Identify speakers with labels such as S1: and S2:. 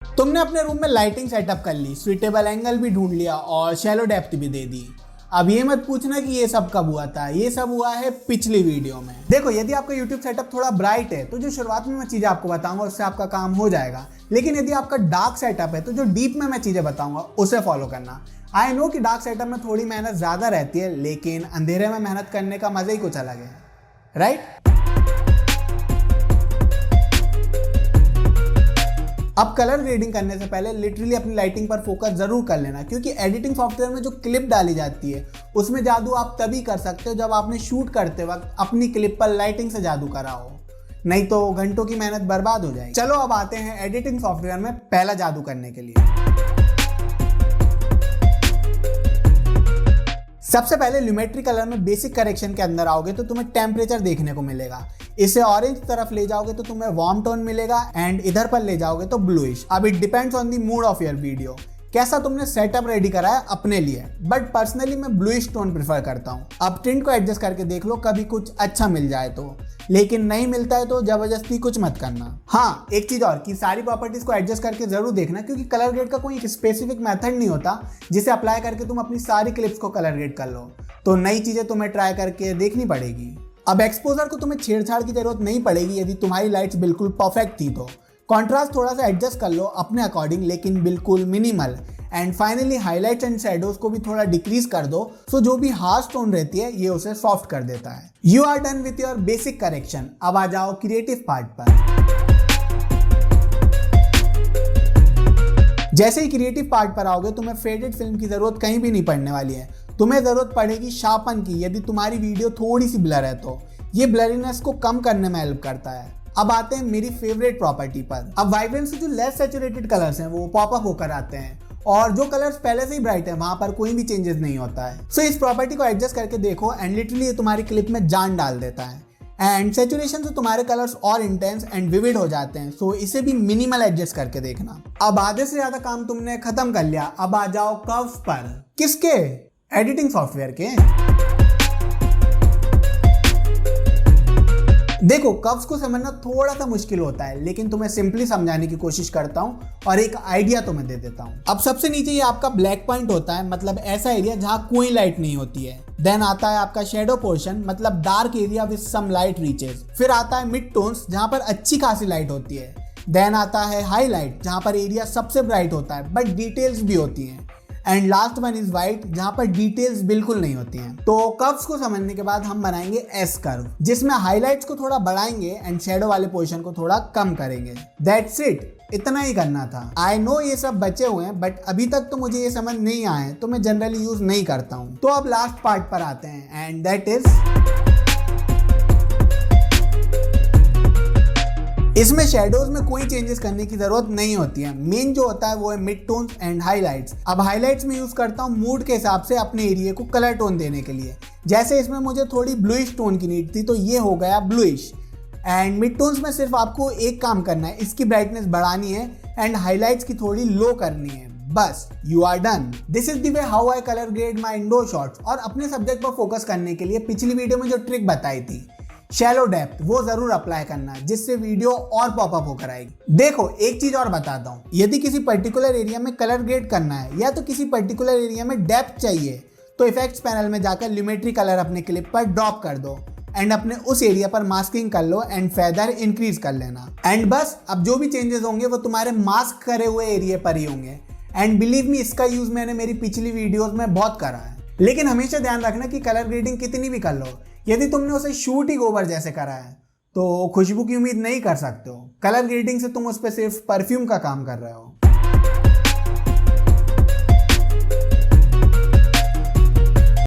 S1: तुमने अपने रूम में लाइटिंग सेटअप कर ली, सुइटेबल एंगल भी ढूंढ लिया और शैलो डेप्थ भी दे दी। अब ये मत पूछना कि ये सब कब हुआ था, ये सब हुआ है पिछली वीडियो में। देखो, यदि आपका YouTube सेटअप थोड़ा ब्राइट है तो जो शुरुआत में मैं चीजें आपको बताऊंगा उससे आपका काम हो जाएगा। लेकिन यदि आपका डार्क सेटअप है तो जो डीप में मैं चीजें बताऊंगा उसे फॉलो करना। आई नो कि डार्क सेटअप में थोड़ी मेहनत ज्यादा रहती है, लेकिन अंधेरे में मेहनत करने का मजा ही कुछ अलग है, राइट? अब कलर ग्रेडिंग करने से पहले लिटरली अपनी लाइटिंग पर फोकस जरूर कर लेना, क्योंकि एडिटिंग सॉफ्टवेयर में जो क्लिप डाली जाती है उसमें जादू आप तभी कर सकते हो जब आपने शूट करते वक्त अपनी क्लिप पर लाइटिंग से जादू करा हो, नहीं तो घंटों की मेहनत बर्बाद हो जाएगी। चलो अब आते हैं एडिटिंग सॉफ्टवेयर में पहला जादू करने के लिए। सबसे पहले ल्यूमेट्री कलर में बेसिक करेक्शन के अंदर आओगे तो तुम्हें टेम्परेचर देखने को मिलेगा। इसे ऑरेंज तरफ ले जाओगे तो तुम्हें वार्म टोन मिलेगा एंड इधर पर ले जाओगे तो ब्लूइश। अब it depends on the mood off your video, कैसा तुमने सेटअप रेडी करा है अपने लिए, बट पर्सनली मैं ब्लूइश टोन प्रेफर करता हूँ। अब टिंट को एडजस्ट करके देख लो, कभी कुछ अच्छा मिल जाए तो, लेकिन नहीं मिलता है तो जबरदस्ती कुछ मत करना। हाँ, एक चीज और कि सारी प्रॉपर्टीज को एडजस्ट करके जरूर देखना, क्योंकि कलर ग्रेड का कोई स्पेसिफिक मेथड नहीं होता जिसे अप्लाई करके तुम अपनी सारी क्लिप्स को कलर ग्रेड कर लो। तो नई चीजें तुम्हें ट्राई करके देखनी पड़ेगी। अब एक्सपोजर को तुम्हें छेड़छाड़ की जरूरत नहीं पड़ेगी यदि तुम्हारी लाइट्स बिल्कुल परफेक्ट थी तो। कॉन्ट्रास्ट थोड़ा सा एडजस्ट कर लो अपने अकॉर्डिंग, लेकिन बिल्कुल minimal. And finally highlights and shadows को भी थोड़ा डिक्रीज कर दो, सो जो भी हार्श टोन रहती है ये उसे सॉफ्ट कर देता है। You are done with your basic correction. अब आ जाओ क्रिएटिव पार्ट पर। जैसे ही क्रिएटिव पार्ट पर आओगे तुम्हें फेडेड फिल्म की जरूरत कहीं भी नहीं पड़ने वाली है। तुम्हें जरूरत पड़ेगी शार्पन की, यदि तुम्हारी वीडियो थोड़ी सी ब्लर है तो। ये ब्लरीनेस को कम करने में हेल्प करता है। अब आते हैं मेरी फेवरेट प्रॉपर्टी पर। अब वाइब्रेंस से जो लेस सैचुरेटेड कलर्स हैं वो पॉप अप होकर आते हैं, और जो कलर्स पहले से ही ब्राइट है वहां पर कोई भी चेंजेस नहीं होता है। सो इस प्रॉपर्टी को एडजस्ट करके देखो एंड लिटरली ये तुम्हारी क्लिप में जान डाल देता है। एंड सैचुरेशन से तुम्हारे कलर्स और इंटेंस एंड विविड हो जाते हैं, सो इसे भी मिनिमल एडजस्ट करके देखना। अब आधे से ज्यादा काम तुमने खत्म कर लिया। अब आ जाओ कर्व्स पर। किसके? एडिटिंग सॉफ्टवेयर के। देखो, कर्व्स को समझना थोड़ा सा मुश्किल होता है, लेकिन तुम्हें सिंपली समझाने की कोशिश करता हूं और एक आइडिया तुम्हें दे देता हूं। अब सबसे नीचे ये आपका ब्लैक पॉइंट होता है, मतलब ऐसा एरिया जहां कोई लाइट नहीं होती है। देन आता है आपका शेडो पोर्शन, मतलब dark area with some light reaches. फिर आता है मिड टोन्स, जहां पर अच्छी खासी लाइट होती है। देन आता है हाईलाइट, जहां पर एरिया सबसे ब्राइट होता है बट डिटेल्स भी होती हैं। And last one is white, जहां पर डिटेल्स बिल्कुल नहीं होती हैं। तो कर्व्स को समझने के बाद हम बनाएंगे एस कर्व, जिसमें हाइलाइट्स को थोड़ा बढ़ाएंगे एंड शेडो वाले पोर्शन को थोड़ा कम करेंगे। दैट्स इट, इतना ही करना था। आई नो ये सब बचे हुए हैं, बट अभी तक तो मुझे ये समझ नहीं आए, तो मैं जनरली यूज नहीं करता हूँ। तो अब लास्ट पार्ट पर आते हैं एंड दैट इज, इसमें शेडोज में कोई चेंजेस करने की जरूरत नहीं होती है। मेन जो होता है वो है मिड टोन्स एंड हाइलाइट्स। अब हाइलाइट्स में यूज करता हूँ मूड के हिसाब से अपने एरिया को कलर टोन देने के लिए। जैसे इसमें मुझे थोड़ी ब्लूइश टोन की नीड थी तो ये हो गया ब्लूइश। एंड मिड टोन्स में सिर्फ आपको एक काम करना है, इसकी ब्राइटनेस बढ़ानी है एंड हाइलाइट्स की थोड़ी लो करनी है, बस you are done. This is the way how I colour grade my indoor shots. और अपने सब्जेक्ट पर फोकस करने के लिए पिछली वीडियो में जो ट्रिक बताई थी शैलो डेप्थ, वो जरूर अप्लाई करना, जिससे वीडियो और पॉपअप होकर आएगी। देखो, एक चीज और बताता हूँ, यदि किसी पर्टिकुलर एरिया में कलर ग्रेड करना है या तो किसी पर्टिकुलर एरिया में डेप्थ चाहिए तो इफेक्ट्स पैनल में जाकर ल्यूमेट्री कलर अपने क्लिप पर ड्रॉप कर दो एंड अपने उस एरिया पर मास्किंग कर लो एंड फेदर इंक्रीज कर लेना। एंड बस, अब जो भी चेंजेस होंगे वो तुम्हारे मास्क करे हुए एरिया पर ही होंगे। एंड बिलीव मी, इसका यूज मैंने मेरी पिछली वीडियोस में बहुत करा है। लेकिन हमेशा ध्यान रखना कि कलर ग्रेडिंग कितनी भी कर लो, यदि तुमने उसे शूट ही गोबर जैसे करा है तो खुशबू की उम्मीद नहीं कर सकते हो। कलर ग्रेडिंग से तुम उस पर सिर्फ परफ्यूम का काम कर रहे हो।